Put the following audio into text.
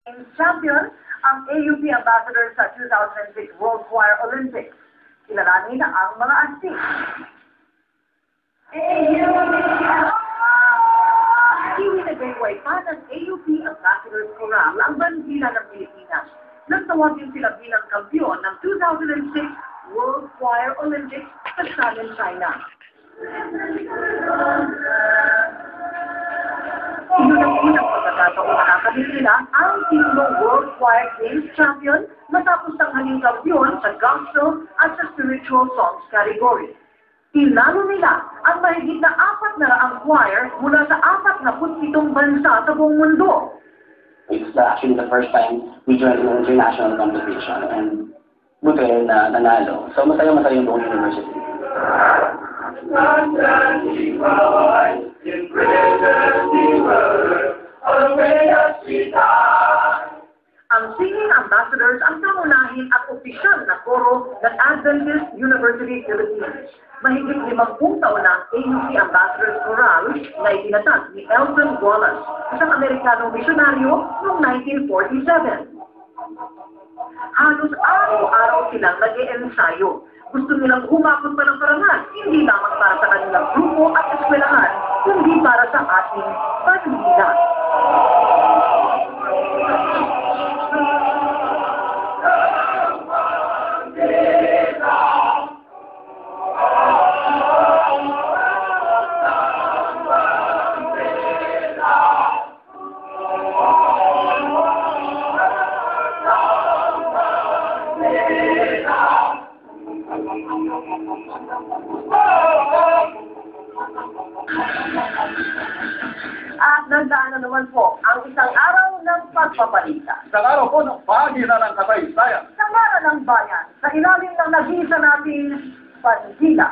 Champion ang AUP Ambassador sa 2006 World Choir Olympics. Kilalanin na ang mga astig. Iwinagay pa ng AUP Ambassadors Chorale ang bandila ng Pilipinas. Nagtawag din sila bilang kampiyon ng 2006 World Choir Olympics sa Xiamen, China. Yun ang unang pagkakataon na nakabili nila ang titulong World Choir Games Champion matapos tanghaling kampiyon sa gospel at sa spiritual songs category. Tinalo nila ang mahigit na 400 choir mula sa 47 bansa sa buong mundo. It's actually the first time we joined an international competition and buti na nanalo. So masaya-masaya yung buong university. Ang Singing Ambassadors ang pangunahin at opisyal na koro ng Adventist University Philippines. Mahigit 50 taon na AUP Ambassadors Chorale na itinatag ni Elton Wallace, isang Amerikanong misyonaryo noong 1947. Halos araw-araw silang nag-e-ensayo. Gusto nilang humapot pa ng parangal, hindi lamang para sa kanilang grupo at eskwelahan, kundi para sa ating pamilya. At nandaan na naman po ang isang araw ng pagpapalita. Isang araw po ng pagina ng kasaysayan. Sa mara ng bayan, sa ilalim ng nag-iisa nating bandila.